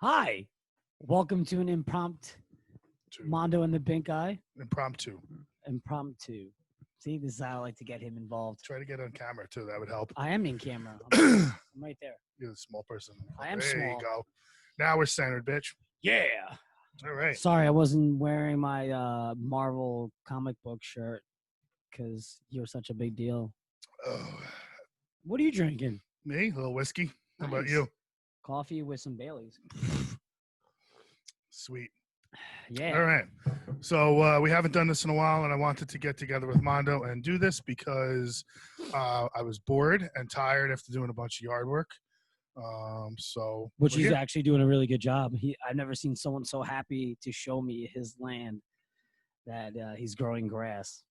Hi, welcome to an impromptu Mondo and the Pink Eye. Impromptu. Impromptu. See, this is how I like to get him involved. Try to get on camera too. That would help. I am in camera. I'm right there. You're a small person. I am there small. There you go. Now we're centered, bitch. Yeah. All right. Sorry, I wasn't wearing my Marvel comic book shirt because you're such a big deal. Oh, What are you drinking? me? A little whiskey. How about Nice. you? Coffee with some Baileys. Sweet. Yeah. All right. So we haven't done this in a while, and I wanted to get together with Mondo and do this because I was bored and tired after doing a bunch of yard work. Which we're he's here. actually doing a really good job. I've never seen someone so happy to show me his land that he's growing grass.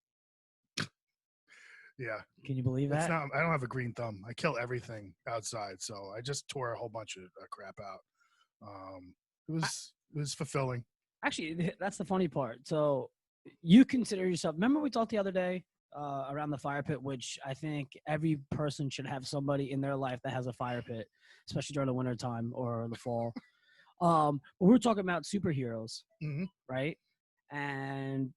Yeah. Can you believe It's that? not, I don't have a green thumb. I kill everything outside, so I just tore a whole bunch of crap out. It was fulfilling. Actually, that's the funny part. So you consider yourself, remember we talked the other day around the fire pit, which I think every person should have somebody in their life that has a fire pit, especially during the winter time or the fall. But we were talking about superheroes, Mm-hmm. right? And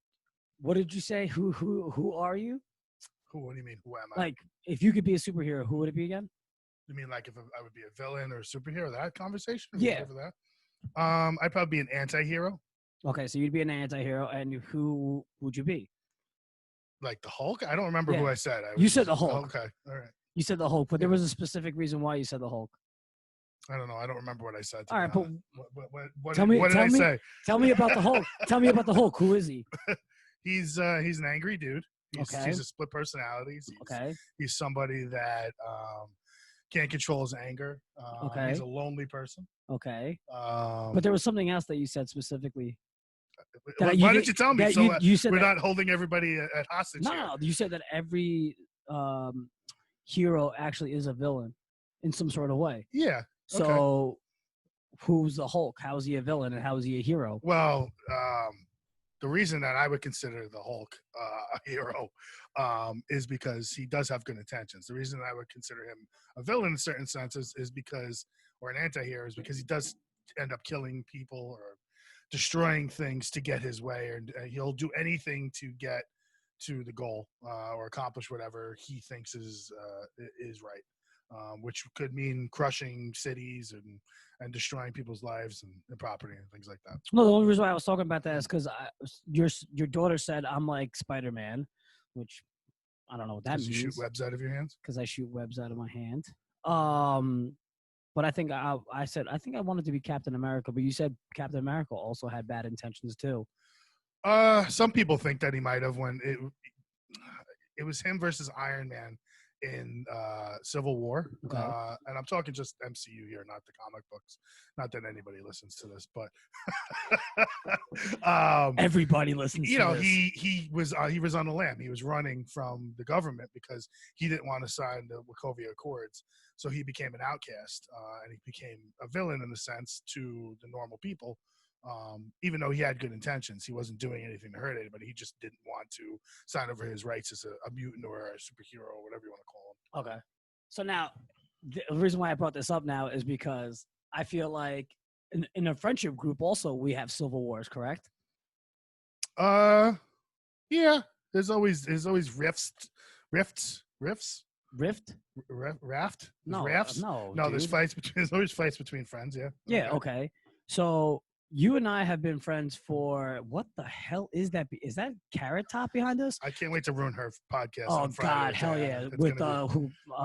what did you say? Who are you? What do you mean? Who am I? Like, if you could be a superhero, who would it be again? You mean like if I would be a villain or a superhero? That conversation? Yeah. For that? I'd probably be an anti-hero. Okay, so you'd be an anti-hero, and who would you be? Like the Hulk? I don't remember who I said. You said the Hulk. Okay, all right. You said the Hulk, but there was a specific reason why you said the Hulk. I don't know. I don't remember what I said. All right, but what did I say? Tell me about the Hulk. Tell me about the Hulk. Who is he? He's an angry dude. He's a split personality. He's somebody that can't control his anger. He's a lonely person. Okay. But there was something else that you said specifically. Why didn't you tell me? You said we're not holding everybody at hostage. No, you said that every hero actually is a villain in some sort of way. Yeah. So who's the Hulk? How is he a villain and how is he a hero? Well, the reason that I would consider the Hulk a hero is because he does have good intentions. The reason I would consider him a villain in certain senses is because, or an anti-hero, is because he does end up killing people or destroying things to get his way, and he'll do anything to get to the goal or accomplish whatever he thinks is right, which could mean crushing cities and destroying people's lives and property and things like that. No, the only reason why I was talking about that is because your daughter said I'm like Spider-Man, which I don't know what that means. You shoot webs out of your hands? Because I shoot webs out of my hand. But I think I said I think I wanted to be Captain America, but you said Captain America also had bad intentions too. Some people think that he might have when it was him versus Iron Man in Civil War. Okay. And I'm talking just MCU here, not the comic books. Not that anybody listens to this, but everybody listens to this. He was on the lam. He was running from the government because he didn't want to sign the Wachovia Accords. So he became an outcast, and he became a villain in a sense to the normal people. Even though he had good intentions, he wasn't doing anything to hurt anybody. He just didn't want to sign over his rights as a mutant or a superhero or whatever you want to call him. Okay. So now, the reason why I brought this up now is because I feel like in a friendship group also we have civil wars, correct? Yeah. There's always rifts. Rift? Raft? No, rafts? no. There's fights between. There's always fights between friends. Yeah. Yeah. Okay. So you and I have been friends for what the hell is that? Is that Carrot Top behind us? I can't wait to ruin her podcast. Oh on Friday. God, hell yeah! With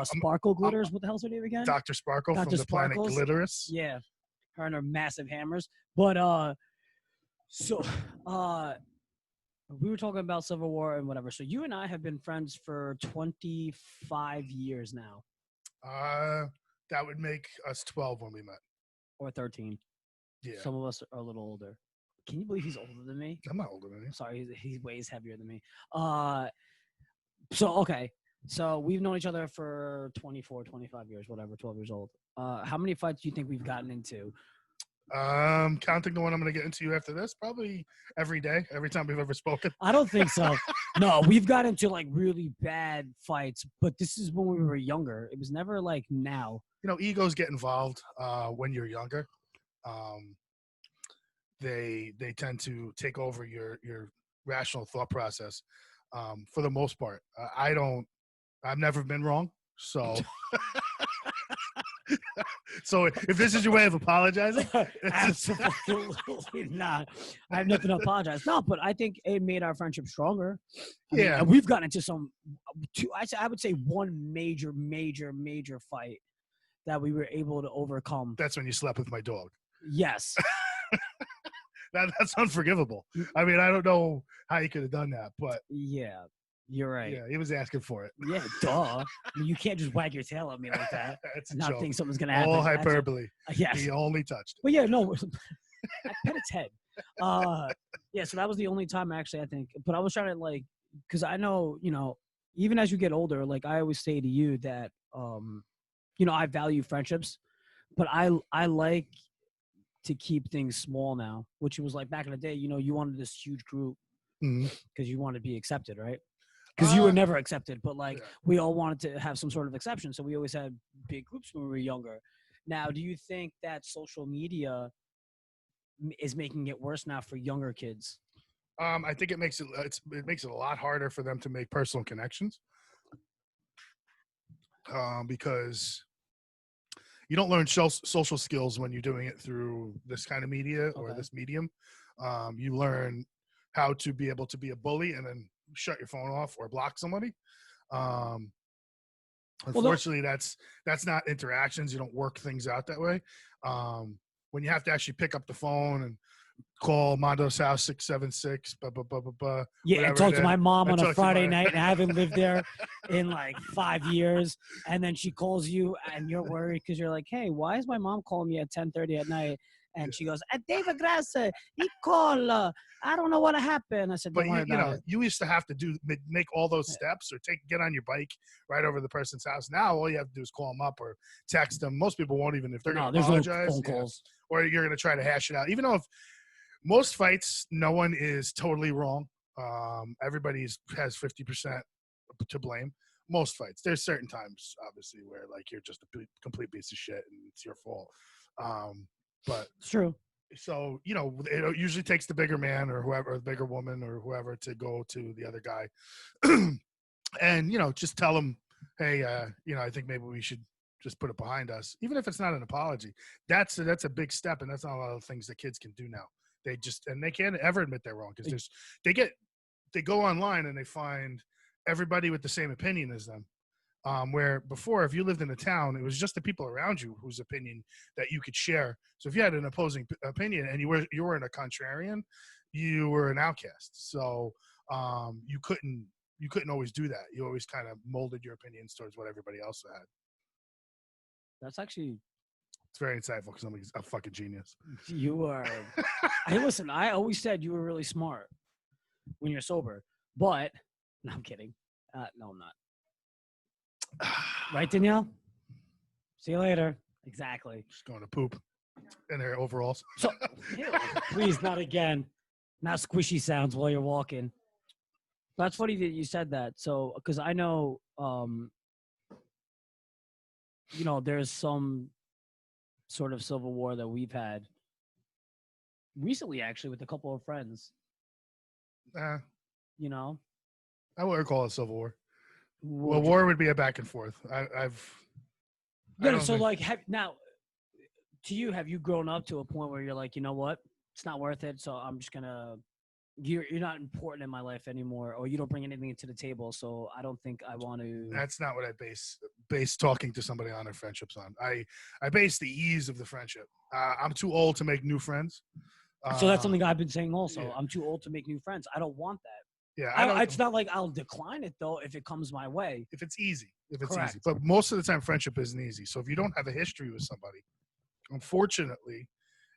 Sparkle Glitters. What the hell's her name again? Dr. Sparkle from the planet Glitterous. Yeah, her and her massive hammers. But we were talking about Civil War and whatever. So you and I have been friends for 25 years now. That would make us 12 when we met. Or 13. Yeah. Some of us are a little older. Can you believe he's older than me? I'm not older than you. Sorry, he weighs heavier than me. So we've known each other for 24, 25 years, whatever, 12 years old. How many fights do you think we've gotten into? Counting the one I'm going to get into after this, probably every day, every time we've ever spoken. I don't think so. No, we've got into like really bad fights, but this is when we were younger. It was never like now. Egos get involved when you're younger. they tend to take over your rational thought process. For the most part, I've never been wrong, so. So if this is your way of apologizing, absolutely not. I have nothing to apologize. No, but I think it made our friendship stronger. I mean, yeah, and we've gotten into I would say one major fight that we were able to overcome. that's when you slept with my dog. Yes. That's unforgivable. I mean, I don't know how you could have done that, but yeah, you're right. yeah, he was asking for it. Yeah, duh. I mean, you can't just wag your tail at me like that. It's a and not joke. think something's gonna happen. All hyperbole. Yes. He only touched it. But yeah, no. I pet its head. Yeah. So that was the only time actually. I think, but I was trying to because I know even as you get older, like I always say to you that I value friendships, but I like to keep things small now, which was like back in the day. You wanted this huge group because you wanted to be accepted, right? Because you were never accepted, but we all wanted to have some sort of exception. So we always had big groups when we were younger. Now, do you think that social media is making it worse now for younger kids? I think it makes it a lot harder for them to make personal connections. Because you don't learn social skills when you're doing it through this kind of media or this medium. You learn how to be able to be a bully and then shut your phone off or block somebody. Unfortunately, that's not interactions. You don't work things out that way. When you have to actually pick up the phone and call Mondo's house 676, yeah, and talk to my mom on a Friday night, and I haven't lived there in like 5 years, and then she calls you, and you're worried because you're like, "Hey, why is my mom calling me at 10:30 at night?" And she goes, "David Grasse, he called. I don't know what happened." I said, "Don't worry about it." You used to have to make all those steps or get on your bike right over the person's house. Now all you have to do is call them up or text them. Most people won't even if they're going to apologize. No phone calls. Or you're going to try to hash it out, even though if most fights, no one is totally wrong. Everybody has 50% to blame. Most fights, there's certain times, obviously, where you're just a complete piece of shit and it's your fault. But it's true. So it usually takes the bigger man or whoever, the bigger woman or whoever, to go to the other guy, and just tell him, hey, I think maybe we should just put it behind us, even if it's not an apology. That's a big step, and that's not a lot of things that kids can do now. They can't ever admit they're wrong because they go online and they find everybody with the same opinion as them. Where before, if you lived in a town, it was just the people around you whose opinion that you could share. So if you had an opposing opinion and you weren't a contrarian, you were an outcast. So you couldn't always do that. You always kind of molded your opinions towards what everybody else had. That's actually. It's very insightful because I'm a fucking genius. You are. Hey, listen, I always said you were really smart when you're sober, but no, I'm kidding. No, I'm not. Right, Danielle? See you later. Exactly. Just going to poop in their overalls. So, please, not again. Not squishy sounds while you're walking. That's funny that you said that. So, because I know, there's some sort of civil war that we've had recently, actually, with a couple of friends. I wouldn't call it civil war. Well, war would be a back and forth. Now, to you, have you grown up to a point where you're like, you know what, it's not worth it, so I'm just gonna. You're not important in my life anymore, or you don't bring anything to the table, so I don't think I want to. That's not what I base talking to somebody on their friendships on. I base the ease of the friendship. I'm too old to make new friends. So that's something I've been saying also. Yeah. I'm too old to make new friends. I don't want that. Yeah, it's not like I'll decline it though if it comes my way. If it's easy. Correct. But most of the time, friendship isn't easy. So if you don't have a history with somebody, unfortunately,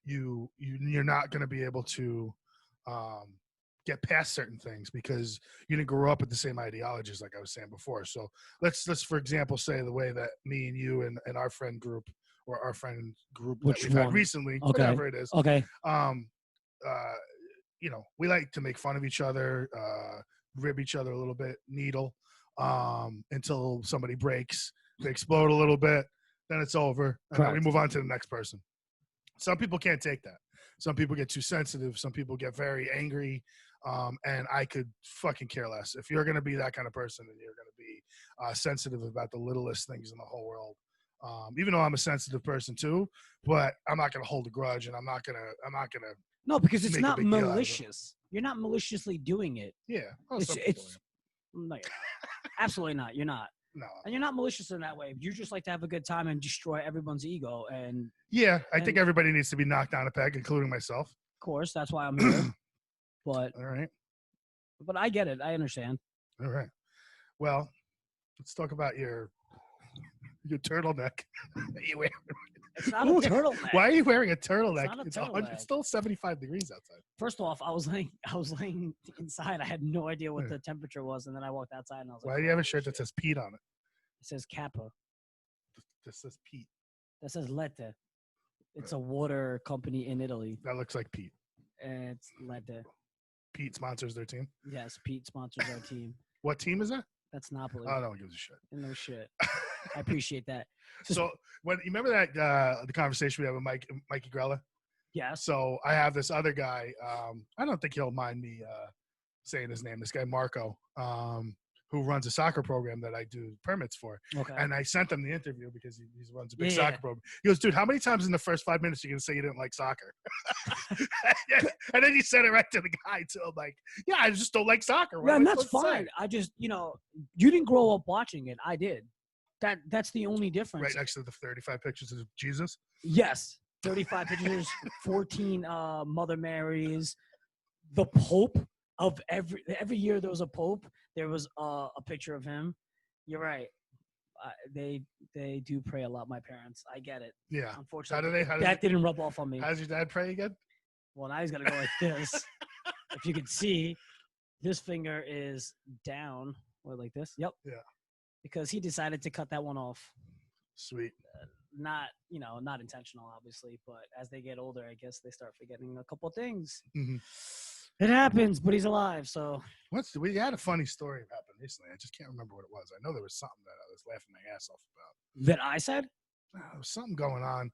you're not going to be able to get past certain things because you didn't grow up with the same ideologies, like I was saying before. So let's for example say the way that me and you and our friend group or our friend group that we've had recently, whatever it is. Okay. We like to make fun of each other, rib each other a little bit, needle, until somebody breaks. They explode a little bit, then it's over, and then we move on to the next person. some people can't take that. Some people get too sensitive. Some people get very angry. And I could fucking care less. If you're going to be that kind of person, then you're going to be sensitive about the littlest things in the whole world. Even though I'm a sensitive person too, but I'm not going to hold a grudge, and I'm not going to. No, because it's make a not big deal out of it. malicious. You're not maliciously doing it. Yeah. Well, It's some people, no, you're not. Absolutely not. You're not. no. And you're not malicious in that way. You just like to have a good time and destroy everyone's ego. And Yeah, I think everybody needs to be knocked down a peg, including myself. of course, that's why I'm here. But All right. I get it. I understand. All right. Well, let's talk about your turtleneck. You wear. It's not a turtleneck. Why are you wearing a turtleneck? It's not a turtleneck. It's still 75 degrees outside. First off, I was laying inside. I had no idea what the temperature was, and then I walked outside and I was like, Why do you have a shirt that says Pete on it? It says Kappa. This says Pete. That says Lette. It's a water company in Italy. That looks like Pete. It's Lette. Pete sponsors their team. Yes, Pete sponsors our team. What team is that? That's Napoli. Oh, no one gives a shit. No shit. I appreciate that. So when you remember that the conversation we had with Mikey Grella? Yeah. So I have this other guy. I don't think he'll mind me saying his name. This guy Marco, who runs a soccer program that I do permits for. Okay. And I sent him the interview because he runs a big soccer program. He goes, dude, how many times in the first 5 minutes are you gonna say you didn't like soccer? And then he said it right to the guy too. I'm like, yeah, I just don't like soccer. Yeah, and that's fine. I just, you didn't grow up watching it. I did. That's the only difference. Right next to the 35 pictures of Jesus. Yes. 35 pictures, 14 Mother Marys, the Pope of every year there was a Pope. There was a picture of him. You're right. They do pray a lot. My parents. I get it. Yeah. Unfortunately, that didn't rub off on me. How does your dad pray again? Well, now he's gonna go like this. If you could see, this finger is down or like this. Yep. Yeah. Because he decided to cut that one off. Sweet. Not intentional, obviously, but as they get older, I guess they start forgetting a couple things. Mm-hmm. It happens, but he's alive, so. We had a funny story happen recently. I just can't remember what it was. I know there was something that I was laughing my ass off about. That I said? There was something going on.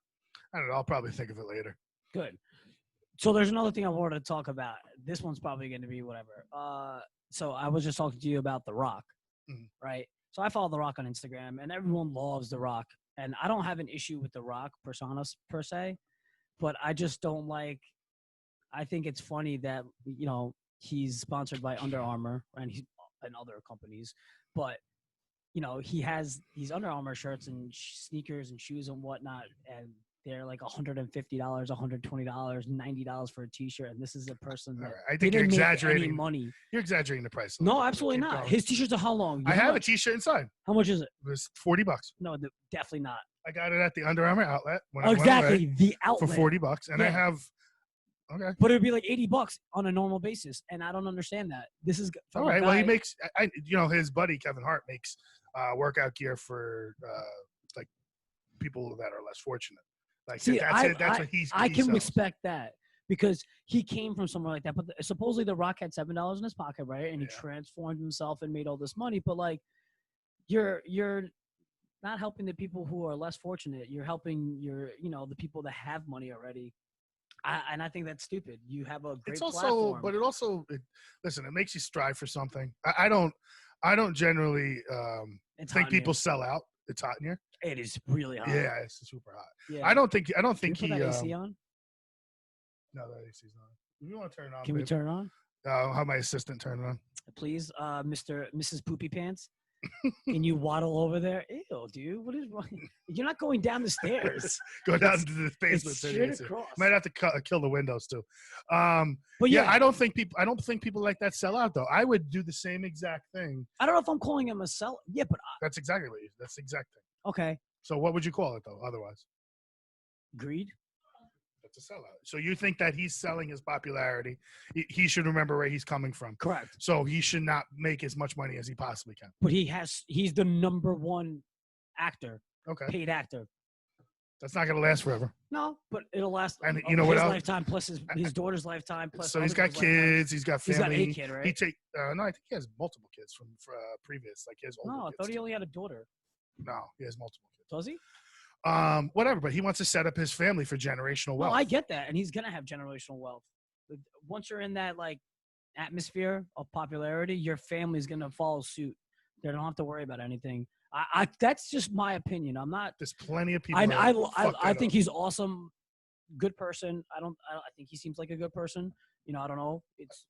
I don't know. I'll probably think of it later. Good. So there's another thing I wanted to talk about. This one's probably going to be whatever. So I was just talking to you about The Rock, right? So I follow The Rock on Instagram, and everyone loves The Rock. And I don't have an issue with The Rock persona per se, but I just don't like – I think it's funny that, he's sponsored by Under Armour and other companies. But, he has these Under Armour shirts and sneakers and shoes and whatnot, and they're like $150, $120, $90 for a T-shirt. And this is a person that I think you're exaggerating any money. You're exaggerating the price. No, absolutely not. His T-shirts are how long? I have a T-shirt inside. How much is it? It was $40. No, definitely not. I got it at the Under Armour outlet. Exactly, the outlet. For $40. And I have, okay. But it would be like $80 on a normal basis. And I don't understand that. This is all right. Well, he makes, his buddy, Kevin Hart, makes workout gear for like people that are less fortunate. Like, see, that's what he's. I can respect that because he came from somewhere like that. But supposedly The Rock had $7 in his pocket, right? And he transformed himself and made all this money. But like, you're not helping the people who are less fortunate. You're helping the people that have money already. And I think that's stupid. You have a great platform. But listen, it makes you strive for something. I don't generally think people sell out. It's hot in here. It is really hot. Yeah, it's super hot. Yeah. I don't think Can you put that AC on? No, that AC's on. You want to turn it on? Can we turn it on? I'll have my assistant turn it on. Please, Mrs. Poopy Pants. Can you waddle over there? Ew, dude. What is wrong? You're not going down the stairs. Go down to the basement. Straight across. Might have to kill the windows too. But yeah, I don't think people like that sell out though. I would do the same exact thing. I don't know if I'm calling him a sell. Yeah, but that's exactly what that's the exact thing. Okay. So what would you call it though? Otherwise, greed. That's a sellout. So you think that he's selling his popularity? He should remember where he's coming from. Correct. So he should not make as much money as he possibly can. But he's the number one actor. Okay. Paid actor. That's not going to last forever. No, but it'll last. And you know what his else? lifetime plus his daughter's lifetime plus. So he's got kids. He's got family. He's got a kid, right? No, I think he has multiple kids from previous, like his older. No, I thought he only had a daughter. No, he has multiple kids. Does he? Whatever, but he wants to set up his family for generational wealth. Well, I get that, and he's gonna have generational wealth. Once you're in that like atmosphere of popularity, your family's gonna follow suit. They don't have to worry about anything. I that's just my opinion. I'm not. There's plenty of people. I think he's awesome, good person. I think he seems like a good person. I don't know. It's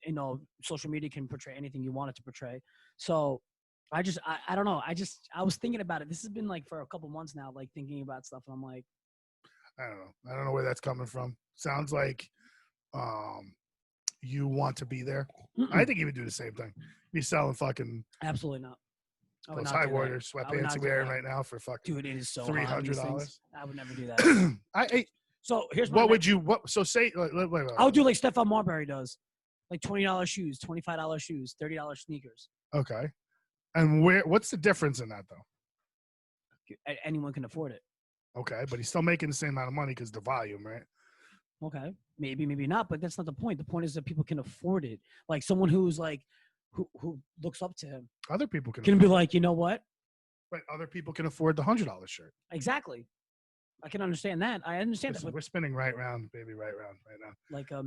social media can portray anything you want it to portray. So I don't know. I was thinking about it. This has been like for a couple months now, like thinking about stuff, and I'm like, I don't know. I don't know where that's coming from. Sounds like you want to be there. I think he would do the same thing. Be selling fucking absolutely not. those high water sweatpants you're wearing right now for fucking dude. It is so $300. I would never do that. So here's what would you what? So say wait. I would do like Stephon Marbury does, like $20 shoes, $25 shoes, $30 sneakers. Okay, and what's the difference in that though? Anyone can afford it. Okay, but he's still making the same amount of money because the volume, right? Okay, maybe not, but that's not the point. The point is that people can afford it. Like someone who's like who looks up to him. Other people can be like, you know what? But other people can afford the $100 shirt. Exactly. I can understand that. I understand that. We're spinning right round, baby, right now. Like a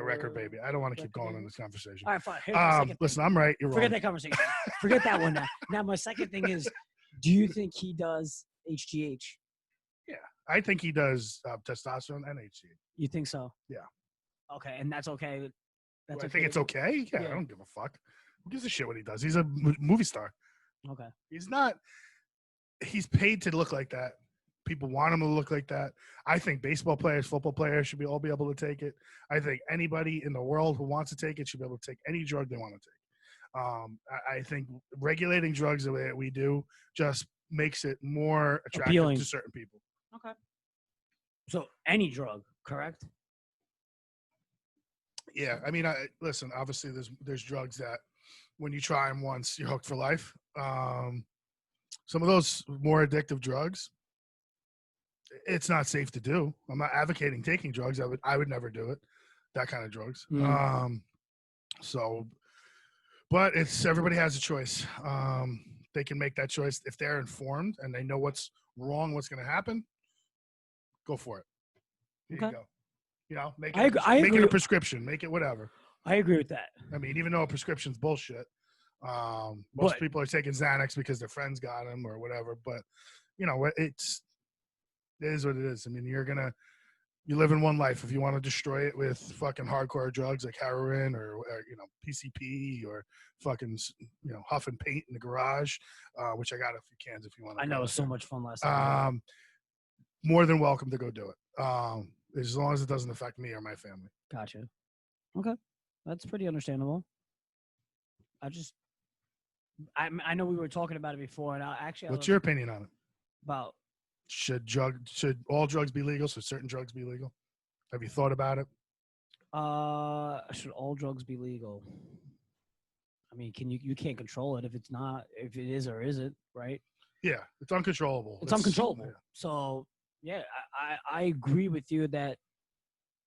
record, baby. I don't want to keep going on this conversation. All right, fine. Listen, I'm right. You're wrong. Forget that conversation. Forget that one now. Now, my second thing is, do you think he does HGH? Yeah, I think he does testosterone and HGH. You think so? Yeah. Okay, and that's okay. I think it's okay. Yeah, I don't give a fuck. Who gives a shit what he does? He's a movie star. Okay. He's not. He's paid to look like that. People want him to look like that. I think baseball players, football players should all be able to take it. I think anybody in the world who wants to take it should be able to take any drug they want to take. I think regulating drugs the way that we do just makes it more attractive appealing to certain people. Okay. So any drug, correct? Yeah, I mean, listen. Obviously, there's drugs that when you try them once, you're hooked for life. Some of those more addictive drugs, it's not safe to do. I'm not advocating taking drugs. I would never do it. That kind of drugs. But everybody has a choice. They can make that choice if they're informed and they know what's wrong, what's going to happen. Go for it. There you go. Make it a prescription. Make it whatever. I agree with that. I mean, even though a prescription's bullshit, most people are taking Xanax because their friends got them or whatever. But it is what it is. I mean, you live in one life. If you want to destroy it with fucking hardcore drugs like heroin or PCP or fucking huffing paint in the garage, which I got a few cans if you want. I know it was so much fun last time. More than welcome to go do it. As long as it doesn't affect me or my family. Gotcha. Okay. That's pretty understandable. I know we were talking about it before, and what's your opinion on it? About should all drugs be legal? Should certain drugs be legal? Have you thought about it? Should all drugs be legal? I mean, you can't control it if it's not, if it is or isn't, right? Yeah, it's uncontrollable. It's uncontrollable. Yeah. So yeah, I agree with you that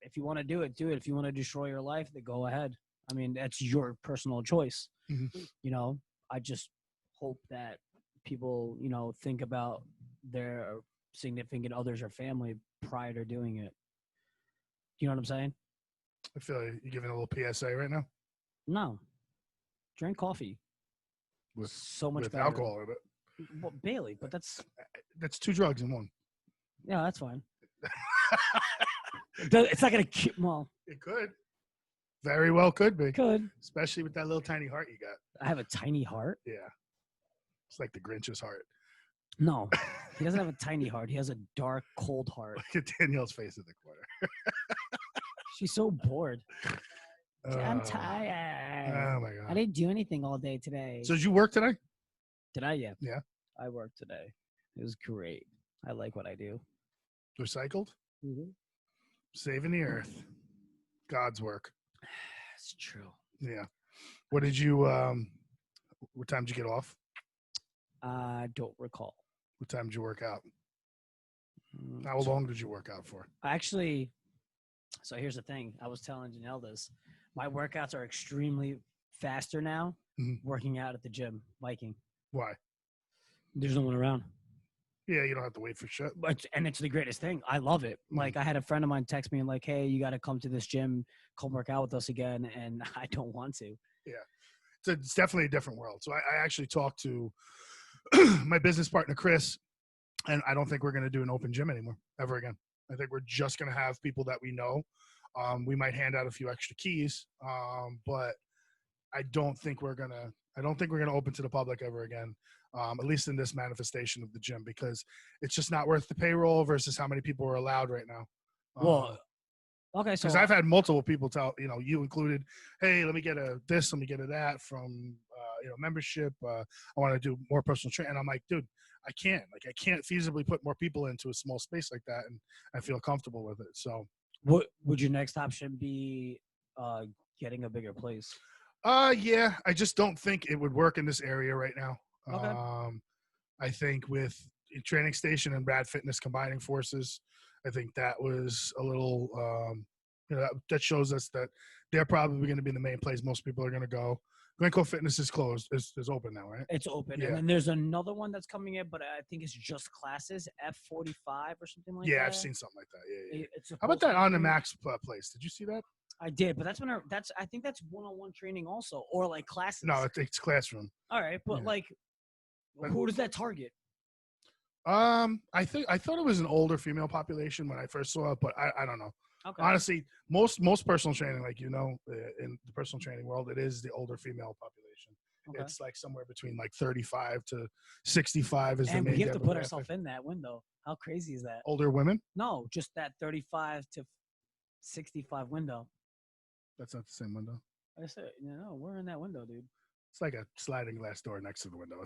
if you want to do it, do it. If you want to destroy your life, then go ahead. I mean, that's your personal choice. Mm-hmm. I just hope that people, think about their significant others or family prior to doing it. You know what I'm saying? I feel like you're giving a little PSA right now. No. Drink coffee. With so much with better. Alcohol in it. Well, Bailey, but that's 2 drugs in one. Yeah, that's fine. It's not going to well. It could. Very well could be. Could. Especially with that little tiny heart you got. I have a tiny heart? Yeah. It's like the Grinch's heart. No. He doesn't have a tiny heart. He has a dark, cold heart. Look at Danielle's face in the corner. She's so bored. I'm tired. Oh, my God. I didn't do anything all day today. So did you work today? Did I? Yeah. Yeah. I worked today. It was great. I like what I do. Recycled? Mm-hmm. Saving the earth. God's work. It's true. Yeah. What did you, what time did you get off? I don't recall. What time did you work out? How long did you work out for? Actually, so here's the thing. I was telling Janelle this. My workouts are extremely faster now, working out at the gym, biking. Why? There's no one around. Yeah, you don't have to wait for shit. And it's the greatest thing. I love it. Like I had a friend of mine text me and like, hey, you got to come to this gym, come work out with us again, and I don't want to. Yeah, it's definitely a different world. So I actually talked to my business partner Chris, and I don't think we're going to do an open gym anymore ever again. I think we're just going to have people that we know. We might hand out a few extra keys, but I don't think we're gonna open to the public ever again. At least in this manifestation of the gym, because it's just not worth the payroll versus how many people are allowed right now. Well, okay, so because I've had multiple people tell, you included, hey, let me get let me get that from membership. I want to do more personal training. And I'm like, dude, I can't feasibly put more people into a small space like that, and I feel comfortable with it. So, what would your next option be? Getting a bigger place. Yeah, I just don't think it would work in this area right now. Okay. I think with Training Station and Rad Fitness combining forces, I think that was a little, that shows us that they're probably going to be the main place most people are going to go. Glencoe Fitness is closed. Is open now, right? It's open. Yeah. And then there's another one that's coming in, but I think it's just classes, F45 or something like that. Yeah, I've seen something like that. Yeah. It's How about that On the Max place? Did you see that? I did, but I think that's one-on-one training also, or like classes. No, it's classroom. All right, but who does that target? I thought it was an older female population when I first saw it, but I don't know. Okay. Honestly, most personal training, in the personal training world, it is the older female population. Okay. It's like somewhere between like 35 to 65 is the main. And we have to put ourselves in that window. How crazy is that? Older women? No, just that 35 to 65 window. That's not the same window. I said, we're in that window, dude. It's like a sliding glass door next to the window.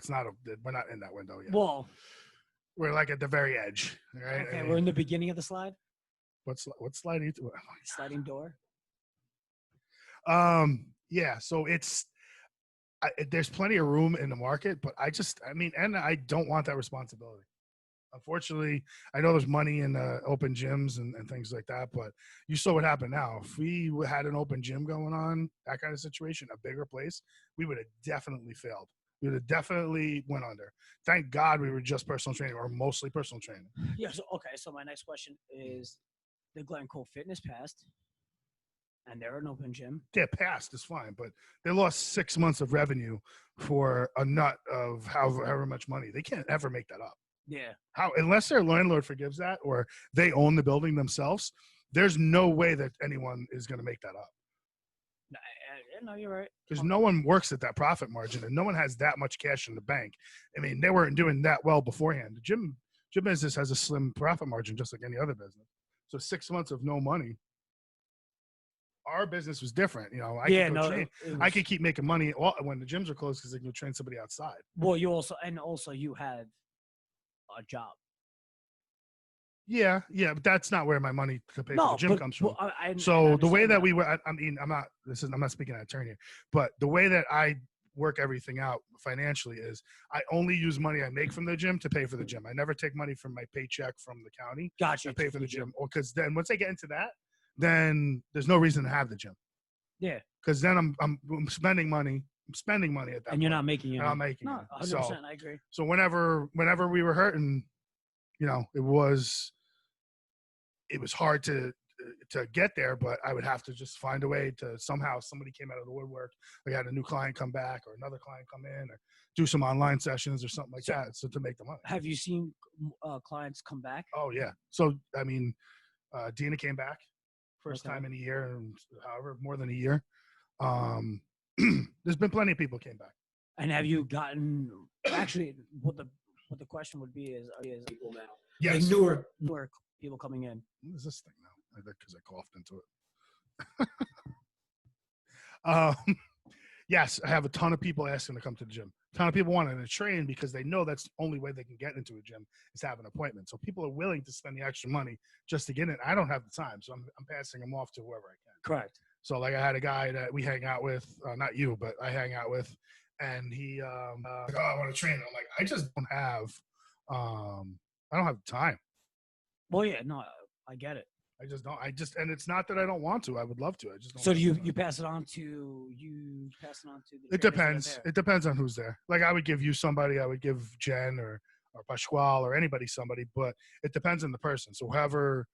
We're not in that window yet. Well, we're like at the very edge, right? Okay, we're in the beginning of the slide. What's sliding? Sliding door. Yeah. So there's plenty of room in the market, but and I don't want that responsibility. Unfortunately, I know there's money in open gyms and things like that, but you saw what happened now. If we had an open gym going on, that kind of situation, a bigger place, we would have definitely failed. We would have definitely went under. Thank God we were just personal training or mostly personal training. Yeah. So my next question is, the Glencoe Fitness passed, and they're an open gym. Yeah, passed is fine, but they lost 6 months of revenue for a nut of however much money. They can't ever make that up. Yeah. Unless their landlord forgives that or they own the building themselves, there's no way that anyone is going to make that up. No, you're right. Because no one works at that profit margin, and no one has that much cash in the bank. I mean, they weren't doing that well beforehand. The gym business has a slim profit margin, just like any other business. So 6 months of no money. Our business was different. I could keep making money when the gyms are closed because they can train somebody outside. Well, you had a job. Yeah, but that's not where my money to pay for the gym comes from. So the way that we were, I'm not speaking out of turn here, but the way that I work everything out financially is I only use money I make from the gym to pay for the gym. I never take money from my paycheck from the county to pay for the gym. Or because then once I get into that, then there's no reason to have the gym. Yeah. Because then I'm spending money. I'm spending money at that. And you're not making it. I'm making it. 100%. So, I agree. So whenever we were hurting, it was hard to get there, but I would have to just find a way to somehow somebody came out of the woodwork. We had a new client come back or another client come in or do some online sessions or something like that. So to make the money. Have you seen clients come back? Oh yeah. So, Dina came back first time in a year, and however, more than a year. There's been plenty of people came back. And have you gotten actually what the question would be is people now? Yes. Newer people coming in. What is this thing now? I think because I coughed into it. Yes, I have a ton of people asking to come to the gym. A ton of people wanting to train because they know that's the only way they can get into a gym is have an appointment. So people are willing to spend the extra money just to get in. I don't have the time, so I'm passing them off to whoever I can. Correct. So I had a guy that we hang out with, not you, but I hang out with, and he like, I want to train. I'm like, I just don't have, I don't have time. Well, yeah, no, I get it. I just don't. And it's not that I don't want to. I would love to. I just don't. So do you pass it on to the It depends. It depends on who's there. Like I would give you somebody. I would give Jen or or Pasquale or somebody, but it depends on the person. So whoever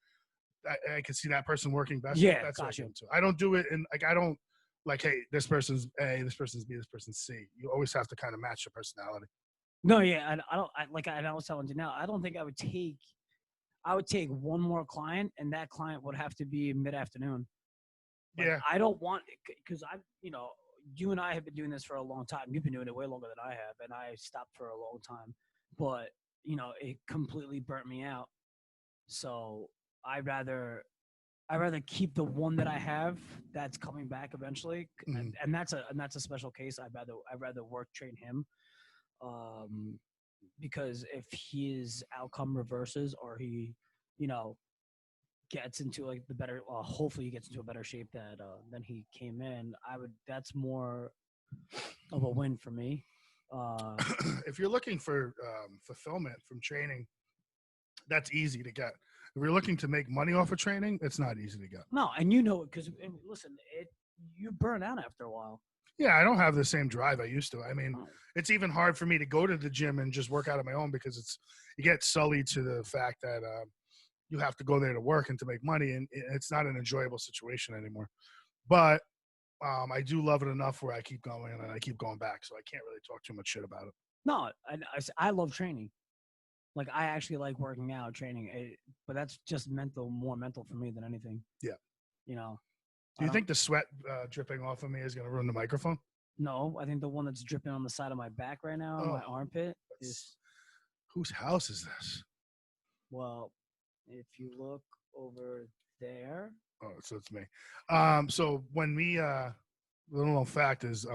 I can see that person working best. Yeah, That's what I gotcha. get into. I don't do it in like I don't like, hey, this person's A, this person's B, this person's C. You always have to kind of match the personality. No, yeah, I don't. I was telling you now. I don't think I would take. I would take one more client, and that client would have to be mid-afternoon. Like, Yeah, I don't want because you and I have been doing this for a long time. You've been doing it way longer than I have, and I stopped for a long time. But it completely burnt me out. So I rather keep the one that I have that's coming back eventually, and that's a special case. I'd rather work train him, because if his outcome reverses or he, you know, gets into like the better, hopefully he gets into a better shape than he came in. That's more of a win for me. if you're looking for fulfillment from training, that's easy to get. If you're looking to make money off of training, it's not easy to get. No, and because listen, you burn out after a while. Yeah, I don't have the same drive I used to. I mean, Oh. it's even hard for me to go to the gym and just work out on my own because you get sullied to the fact that you have to go there to work and to make money, and it's not an enjoyable situation anymore. But I do love it enough where I keep going and I keep going back, so I can't really talk too much shit about it. No, I love training. Like I actually like working out, training, but that's just more mental for me than anything. Yeah. Do you think the sweat dripping off of me is going to ruin the microphone? No, I think the one that's dripping on the side of my back right now, my armpit, is. Whose house is this? Well, if you look over there. Oh, so it's me. So when the little known fact is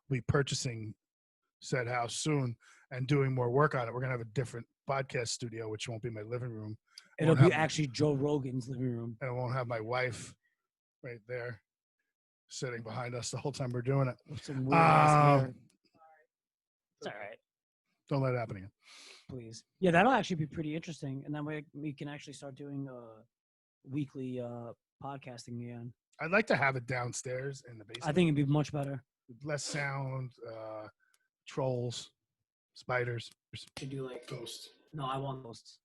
we purchasing said house soon and doing more work on it. We're gonna have a different podcast studio, which won't be my living room. It'll be actually Joe Rogan's living room, and it won't have my wife right there sitting behind us the whole time we're doing it. Some weird ass mirror. It's all right. Don't let it happen again. Please. Yeah, that'll actually be pretty interesting, and then we can actually start doing weekly podcasting again. I'd like to have it downstairs in the basement. I think it'd be much better. Less sound, trolls, spiders. To do like ghosts. No, I want ghosts.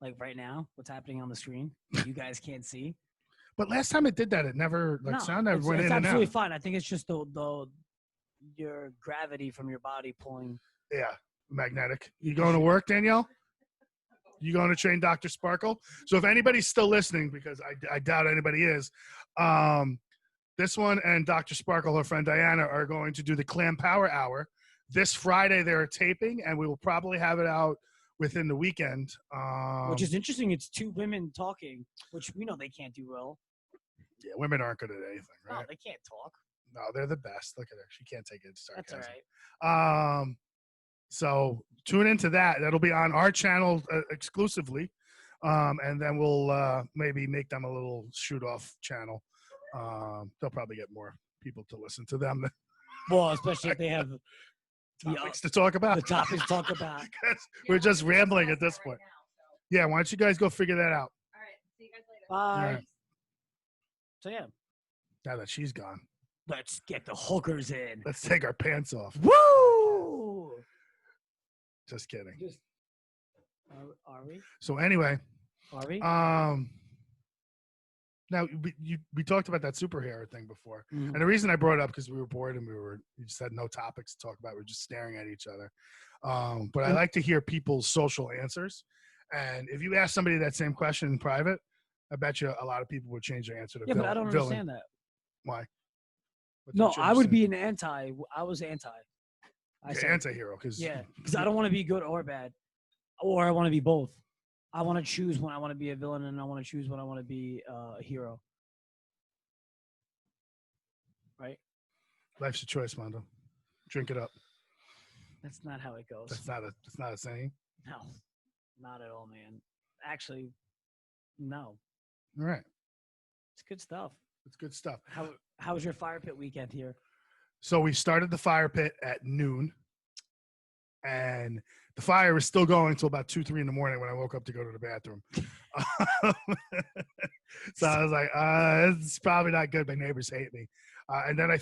Like right now, what's happening on the screen, you guys can't see. But last time it did that, it never sound never went in and out. It's absolutely fine. I think it's just your gravity from your body pulling. Yeah, magnetic. You going to work, Danielle? You going to train Dr. Sparkle? So if anybody's still listening, because I doubt anybody is, this one and Dr. Sparkle, her friend Diana, are going to do the Clam Power Hour. This Friday they're taping, and we will probably have it out within the weekend. Which is interesting. It's two women talking, which we know they can't do well. Yeah, women aren't good at anything, right? No, they can't talk. No, they're the best. Look at her. She can't take it. Sarcasm. That's all right. So tune into that. That'll be on our channel exclusively. And then we'll maybe make them a little shoot-off channel. They'll probably get more people to listen to them. Well, especially if they have topics to talk about. The topics to talk about. We're just rambling at this point. Yeah, why don't you guys go figure that out? All right. See you guys later. Bye. Right. So yeah. Now that she's gone. Let's get the hookers in. Let's take our pants off. Woo! Just kidding. Are we? So anyway. Are we? Now we talked about that superhero thing before, Mm-hmm. and the reason I brought it up because we were bored and we just had no topics to talk about. We were just staring at each other. But I like to hear people's social answers, and if you ask somebody that same question in private, I bet you a lot of people would change their answer to but I don't villain. understand that. Why? No, I would be an anti. I was anti. I said anti-hero because I don't want to be good or bad, or I want to be both. I want to choose when I want to be a villain, and I want to choose when I want to be a hero. Right? Life's a choice, Mondo. Drink it up. That's not how it goes. That's not a saying. No, not at all, man. Actually, no. All right. It's good stuff. It's good stuff. How was your fire pit weekend here? So we started the fire pit at noon, and the fire was still going until about 2-3 in the morning when I woke up to go to the bathroom. So I was like, it's probably not good. My neighbors hate me. And then I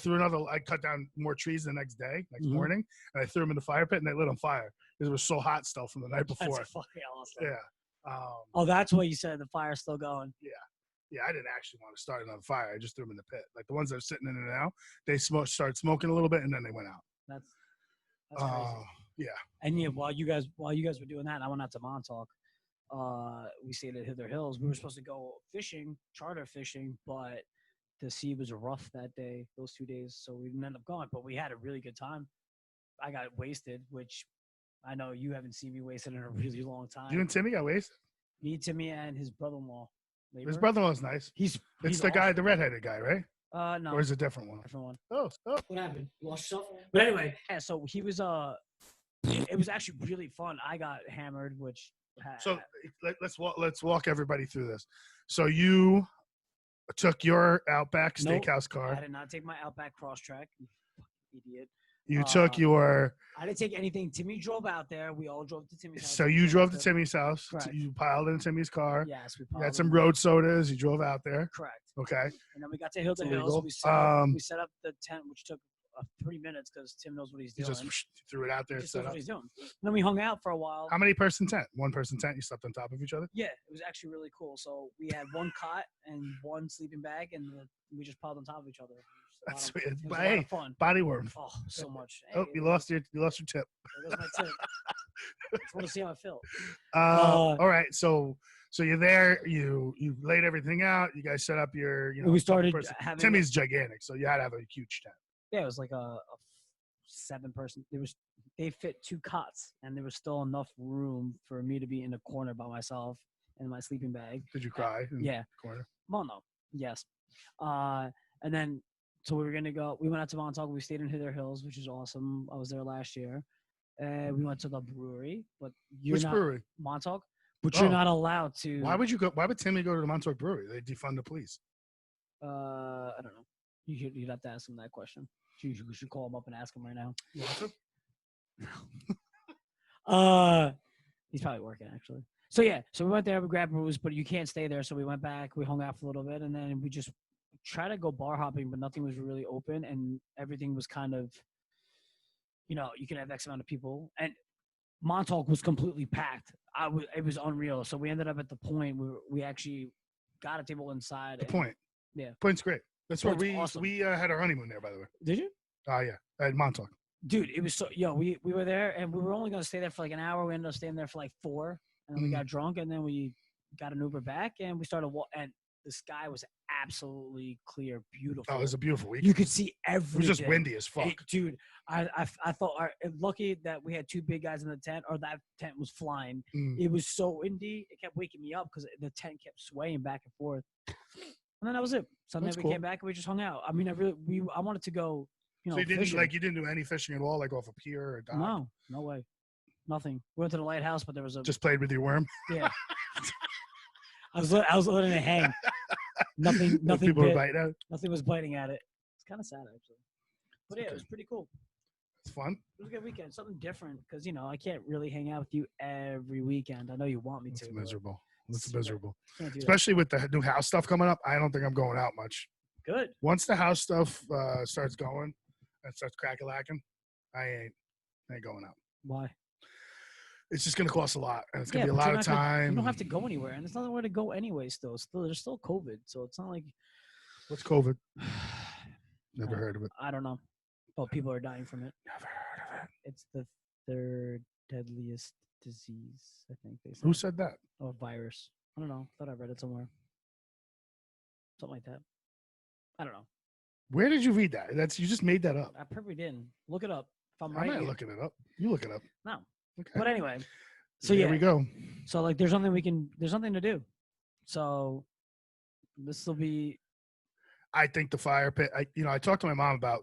cut down more trees the next day, next Mhm. morning, and I threw them in the fire pit, and they lit on fire because it was so hot still from the night before. That's fucking awesome. Yeah. Oh, that's what you said. The fire's still going. Yeah, I didn't actually want to start another fire. I just threw them in the pit. Like the ones that are sitting in it now, they started smoking a little bit, and then they went out. That's crazy. Yeah. And yeah, while you guys were doing that, I went out to Montauk. We stayed at Hither Hills. We were supposed to go fishing, charter fishing, but the sea was rough that day, those 2 days, so we didn't end up going. But we had a really good time. I got wasted, which I know you haven't seen me wasted in a really long time. You and Timmy got wasted? Me, Timmy, and his brother-in-law. His brother-in-law's nice. He's the guy, the redheaded guy, right? No. Or is it a different one? Different one. Oh. What happened? You lost yourself? But anyway, yeah, so he was it was actually really fun. I got hammered, which so let's walk everybody through this. So you took your Outback Steakhouse car. I did not take my Outback Crosstrack. You fucking idiot. You took your. I didn't take anything. Timmy drove out there. We all drove to Timmy's house. So you drove to Timmy's house. Correct. You piled in Timmy's car. Yes, we You piled had some in. road sodas. You drove out there. Correct. Okay. And then we got to Hilton Illegal. Hills. We set up the tent, which took 3 minutes because Tim knows what he's doing. You just threw it out there. He just knows what he's doing. And then we hung out for a while. How many person tent? One person tent. You slept on top of each other. Yeah, it was actually really cool. So we had one cot and one sleeping bag, and we just piled on top of each other. That's sweet. It was a lot of fun. Body worm. Oh, so much. Oh, you lost your tip. There goes my tip. I just want to see how I feel. All right, so you're there. You laid everything out. You guys set up your. We started having. Timmy's gigantic, so you had to have a huge tent. Yeah, it was like a 7-person. They fit 2 cots, and there was still enough room for me to be in a corner by myself in my sleeping bag. Did you cry? Yeah. Corner. Mondo. Yes. And then so we were gonna go. We went out to Montauk. We stayed in Hither Hills, which is awesome. I was there last year. We went to the brewery, but Which brewery? Montauk. But you're not allowed to. Why would you go? Why would Timmy go to the Montauk Brewery? They defund the police. I don't know. You'd have to ask him that question. We should call him up and ask him right now. You want to? He's probably working actually. So yeah, so we went there, we grabbed booze, but you can't stay there. So we went back, we hung out for a little bit, and then we just tried to go bar hopping, but nothing was really open, and everything was kind of, you can have X amount of people, and Montauk was completely packed. It was unreal. So we ended up at the Point where we actually got a table inside. The Point. Yeah. Point's great. That's where awesome. we had our honeymoon there, by the way. Did you? Oh, yeah. At Montauk. Dude, it was so we were there, and we were only going to stay there for like an hour. We ended up staying there for like 4, and then we got drunk, and then we got an Uber back, and we started and the sky was absolutely clear, beautiful. Oh, it was a beautiful week. You could see everything. It was just windy as fuck. Dude, I thought, lucky that we had 2 big guys in the tent, or that tent was flying. It was so windy, it kept waking me up because the tent kept swaying back and forth. And then that was it. Sunday we came back and we just hung out. I mean, I wanted to go, So you didn't do any fishing at all, like off a pier or a dock? No way. Nothing. We went to the lighthouse, but there was just played with your worm. Yeah. I was letting it hang. Nothing People were biting at it. Nothing was biting at it. It's kind of sad actually. But yeah, it was pretty cool. It's fun. It was a good weekend. Something different because I can't really hang out with you every weekend. I know you want me to. It's miserable. It's miserable. Especially with the new house stuff coming up. I don't think I'm going out much. Good. Once the house stuff starts going and starts crack-a-lacking, I ain't going out. Why? It's just going to cost a lot, and it's going to be a lot of time. You don't have to go anywhere, and there's nowhere to go anyway. There's still COVID, so it's not like. What's COVID? Never heard of it. I don't know, but people are dying from it. Never heard of it. It's the 3rd deadliest disease, I think they said. Who said that? Or virus. I don't know. Thought I read it somewhere. Something like that. I don't know. Where did you read that? You just made that up. I probably didn't. Look it up. If I'm right. I'm not looking it up. You look it up. No. Okay. But anyway. So Here we go. So like there's nothing to do. So this will be. I think the fire pit. I talked to my mom about,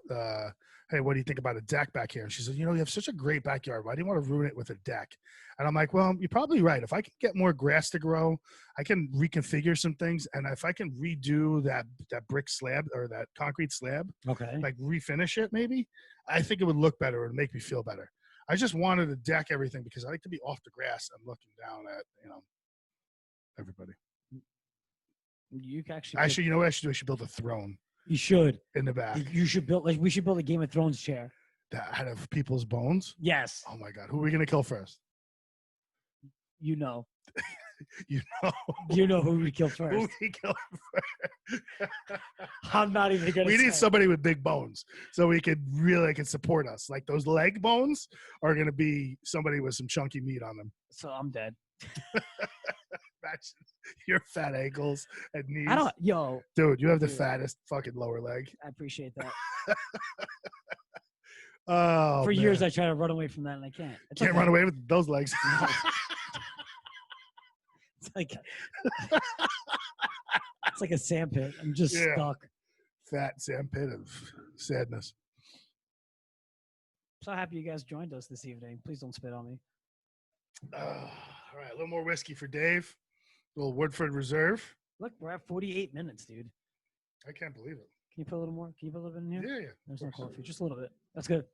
hey, what do you think about a deck back here? And she said, you have such a great backyard. Why do you want to ruin it with a deck? And I'm like, well, you're probably right. If I can get more grass to grow, I can reconfigure some things. And if I can redo that brick slab or that concrete slab, okay, like refinish it, maybe, I think it would look better and make me feel better. I just wanted to deck everything because I like to be off the grass and looking down at, everybody. You actually. You know what I should do? I should build a throne You should. in the back You should build we should build a Game of Thrones chair. out of people's bones. Yes. Oh my God, who are we gonna kill first? You know. You know, You know who we kill who first. we kill first? I'm not even gonna We say. need somebody with big bones so we could really can support us. Like those leg bones are gonna be somebody with some chunky meat on them. So I'm dead. Imagine your fat ankles and knees. I don't Dude, you have the Dude. fattest fucking lower leg. I appreciate that. Oh, For man. years I try to run away from that and I can't. It's Can't okay. run away with those legs. It's like it's like a sandpit. I'm just Yeah. stuck. Fat sandpit of sadness. So happy you guys joined us this evening. Please don't spit on me. All right, a little more whiskey for Dave. A little Woodford Reserve. Look, we're at 48 minutes, dude. I can't believe it. Can you put a little more? Can you put a little bit in here? Yeah, yeah. There's no coffee. Just a little bit. That's good.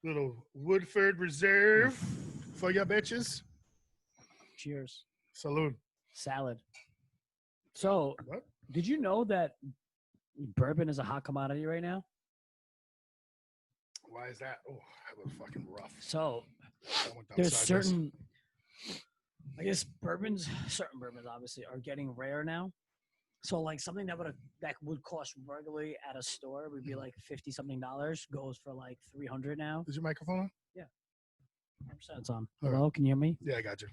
Little Woodford Reserve for your bitches. Cheers. Salud. Salad. So, What? did you know that bourbon is a hot commodity right now? Why is that? Oh, that was fucking rough. So, That went down there's sideways. certain, I guess certain bourbons obviously are getting rare now. So like something that would cost regularly at a store would be like $50-something goes for like $300 now. Is your microphone on? 100% it's on. All right. Hello, can you hear me? Yeah, I got you.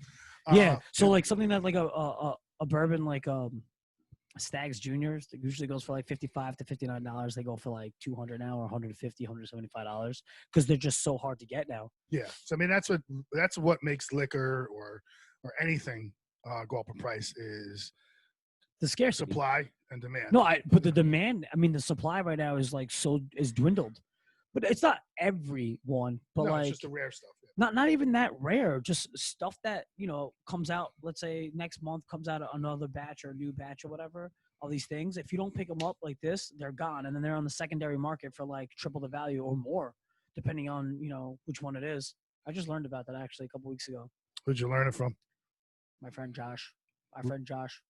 Yeah. So like something that like a bourbon like Stag's Juniors that usually goes for like $55 to $59. They go for like $200 now or $150, $175 because they're just so hard to get now. Yeah. So I mean, that's what makes liquor or anything go up in price is The scarcity. supply and demand. No, but the demand. I mean, the supply right now is like is dwindled, but it's not everyone. But no, like it's just the rare stuff. Yeah. not even that rare. Just stuff that comes out. Let's say next month comes out another batch or a new batch or whatever. All these things. If you don't pick them up like this, they're gone, and then they're on the secondary market for like triple the value or more, depending on which one it is. I just learned about that actually a couple weeks ago. Who'd you learn it from? My friend Josh. Our friend Josh.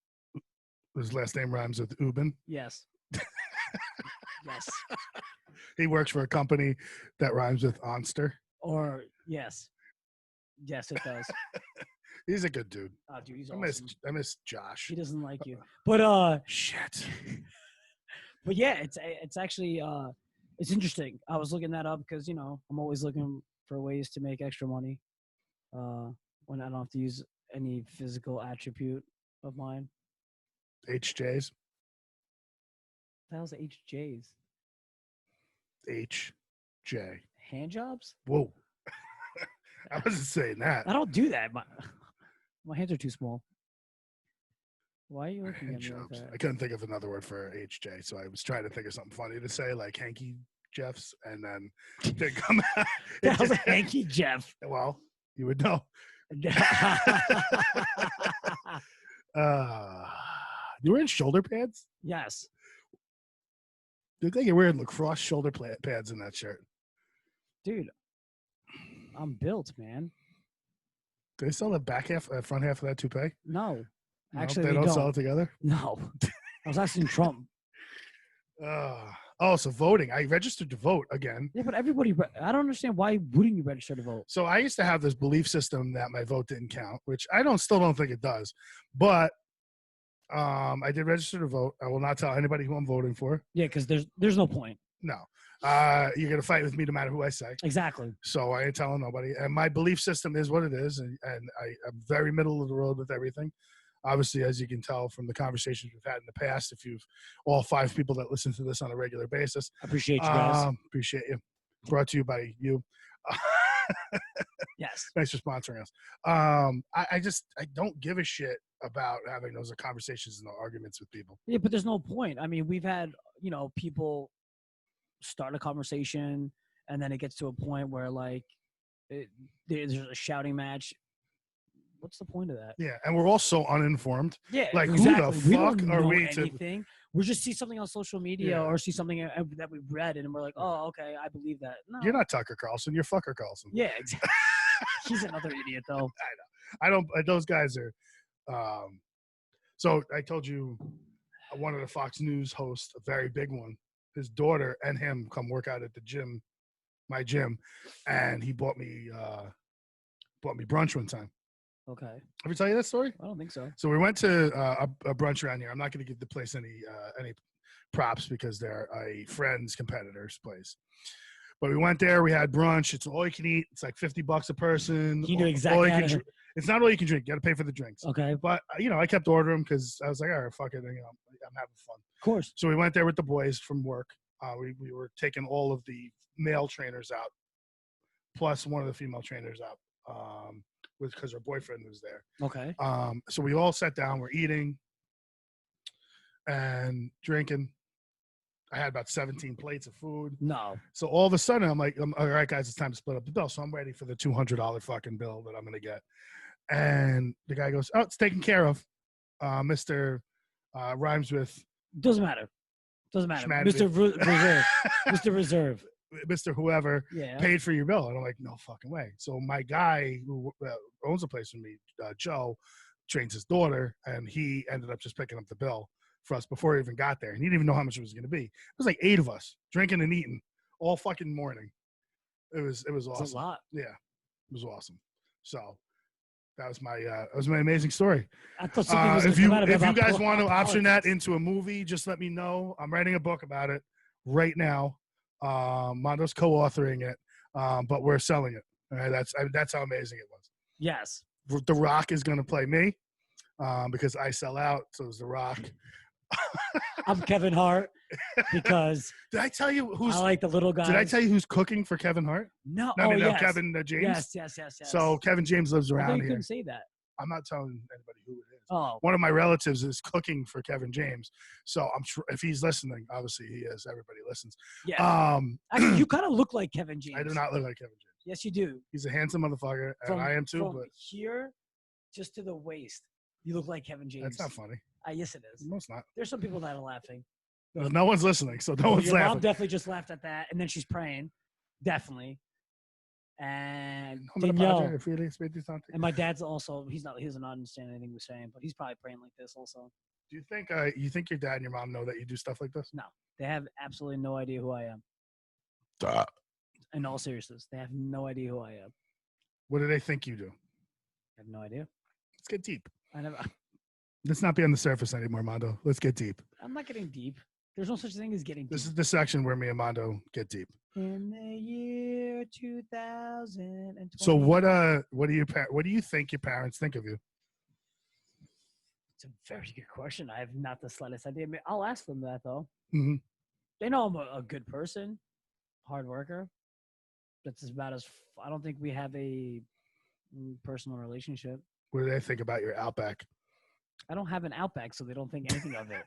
His last name rhymes with Ubin. Yes. Yes. He works for a company that rhymes with Onster. Or yes. Yes, it does. He's a good dude. Oh, dude, he's I awesome. miss Josh. He doesn't like you, but Shit. but yeah, it's actually it's interesting. I was looking that up because I'm always looking for ways to make extra money when I don't have to use any physical attribute of mine. HJs. The hell's HJs? HJ. Hand jobs? Whoa. I wasn't saying that. I don't do that. My hands are too small. Why are you looking Hand at me like jobs. that? I couldn't think of another word for HJ, so I was trying to think of something funny to say, like hanky Jeffs, and then to come out. That was a hanky Jeff. Well, you would know. You wearing shoulder pads? Yes. You look like you're wearing lacrosse shoulder pads in that shirt. Dude, I'm built, man. Do they sell the back half, front half of that toupee? No. No, Actually, they don't sell it together. No. I was asking Trump. So voting. I registered to vote again. Yeah, but everybody, I don't understand why wouldn't you register to vote? So I used to have this belief system that my vote didn't count, which I still don't think it does. But I did register to vote. I will not tell anybody who I'm voting for. Yeah, because there's no point. No. You're going to fight with me no matter who I say. Exactly. So I ain't telling nobody. And my belief system is what it is. And I'm very middle of the road with everything. Obviously, as you can tell from the conversations we've had in the past, if you've all 5 people that listen to this on a regular basis. I appreciate you guys. Appreciate you. Brought to you by you. Yes. Thanks for sponsoring us. I don't give a shit about having those conversations and arguments with people. Yeah, but there's no point. I mean, we've had, people start a conversation and then it gets to a point where like there's a shouting match. What's the point of that? Yeah, and we're all so uninformed. Yeah, like exactly. Who the We fuck don't are know we anything. We just see something on social media Yeah. or see something that we've read and we're like, oh, okay, I believe that. No. You're not Tucker Carlson. You're Fucker Carlson. Yeah, exactly. He's another idiot though. I don't. Those guys are. So I told you one of the Fox News hosts, a very big one, his daughter and him come work out at the gym, my gym, and he bought me brunch one time. Okay. Have I tell you that story? I don't think so. So we went to a brunch around here. I'm not going to give the place any props because they're a friend's competitor's place. But we went there. We had brunch. It's all you can eat. It's like $50 a person. You knew exactly how to... It's not all you can drink. You got to pay for the drinks. Okay. But, I kept ordering because I was like, all right, fuck it. I'm having fun. Of course. So we went there with the boys from work. We were taking all of the male trainers out, plus one of the female trainers out, because her boyfriend was there. Okay. So we all sat down. We're eating and drinking. I had about 17 plates of food. No. So all of a sudden, I'm like, all right, guys, it's time to split up the bill. So I'm ready for the $200 fucking bill that I'm going to get. And the guy goes, oh, it's taken care of. Mr. Rhymes with. Doesn't matter. Mr. Reserve. Mr. Reserve. Mr. Whoever yeah. paid for your bill. And I'm like, no fucking way. So my guy who owns a place with me, Joe, trains his daughter, and he ended up just picking up the bill for us before he even got there. And he didn't even know how much it was going to be. It was like 8 of us drinking and eating all fucking morning. It was awesome. That's a lot. Yeah, it was awesome. So that was my amazing story. I thought something was if you guys want to politics. option that into a movie, just let me know. I'm writing a book about it right now. Mondo's co-authoring it, but we're selling it. All right, that's how amazing it was. Yes. The Rock is going to play me because I sell out. So is The Rock. I'm Kevin Hart because did I tell you who's? I like the little guy. Did I tell you who's cooking for Kevin Hart? No. No, Kevin James. Yes. So Kevin James lives around you here. couldn't say that. I'm not telling anybody who it is. Oh. One of my relatives is cooking for Kevin James. So I'm sure if he's listening, obviously he is. Everybody listens. Yeah. Actually, you kind of look like Kevin James. I do not look like Kevin James. Yes, you do. He's a handsome motherfucker, and I am too. From but here just to the waist, you look like Kevin James. That's not funny. Yes, it is. No, it's not. There's some people that are laughing. No one's listening, so no one's your laughing. Mom definitely just laughed at that, and then she's praying. Definitely. And Danielle. And my dad's also, he doesn't understand anything we're saying, but he's probably praying like this also. Do you think your dad and your mom know that you do stuff like this? No. They have absolutely no idea who I am. In all seriousness, they have no idea who I am. What do they think you do? I have no idea. Let's get deep. I never. Let's not be on the surface anymore, Mondo. Let's get deep. I'm not getting deep. There's no such thing as getting deep. This is the section where me and Mondo get deep. In the year 2020. So what do you think your parents think of you? It's a very good question. I have not the slightest idea. I mean, I'll ask them that though. Mm-hmm. They know I'm a good person, hard worker. That's about as. I don't think we have a personal relationship. What do they think about your Outback? I don't have an Outback, so they don't think anything of it.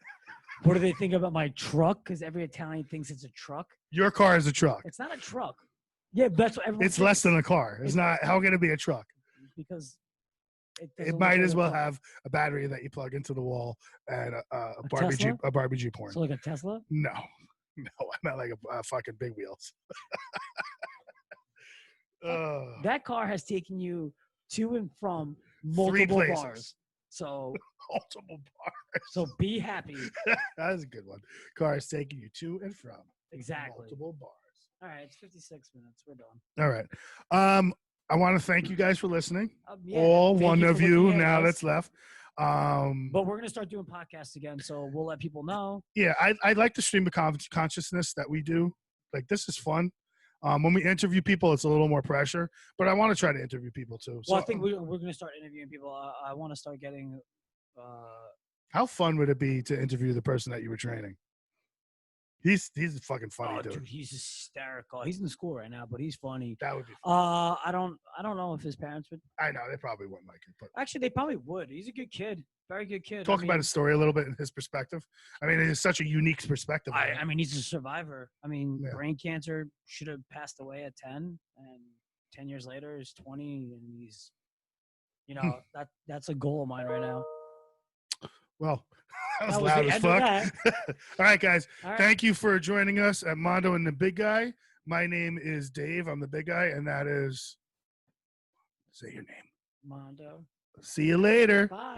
What do they think about my truck? Because every Italian thinks it's a truck. Your car is a truck. It's not a truck. Yeah, that's what everyone. It's less than a car. It's not. How can it be a truck? Because it might as well have a battery that you plug into the wall and a Barbie G porn. So like a Tesla? No, I meant like a fucking big wheels. That car has taken you to and from multiple bars. So multiple bars. So be happy. That's a good one. Car is taking you to and from multiple bars. All right, it's 56 minutes. We're done. All right. I want to thank you guys for listening. Yeah, all one of you now that's left. But we're gonna start doing podcasts again, so we'll let people know. Yeah, I like the stream of consciousness that we do. Like this is fun. When we interview people, it's a little more pressure, but I want to try to interview people too. Well, I think we're going to start interviewing people. I want to start getting. How fun would it be to interview the person that you were training? He's fucking funny, dude. He's hysterical. He's in school right now, but he's funny. That would be fun. I don't know if his parents would. I know they probably wouldn't like it, but actually, they probably would. He's a good kid. Very good kid. Talk about his story a little bit and his perspective. I mean, it is such a unique perspective. I mean, he's a survivor. I mean, brain cancer, should have passed away at 10, and 10 years later, he's 20, and he's, that's a goal of mine right now. Well, that was loud as fuck. All right, guys. All right. Thank you for joining us at Mondo and the Big Guy. My name is Dave. I'm the Big Guy, and that is. Say your name. Mondo. See you later. Bye.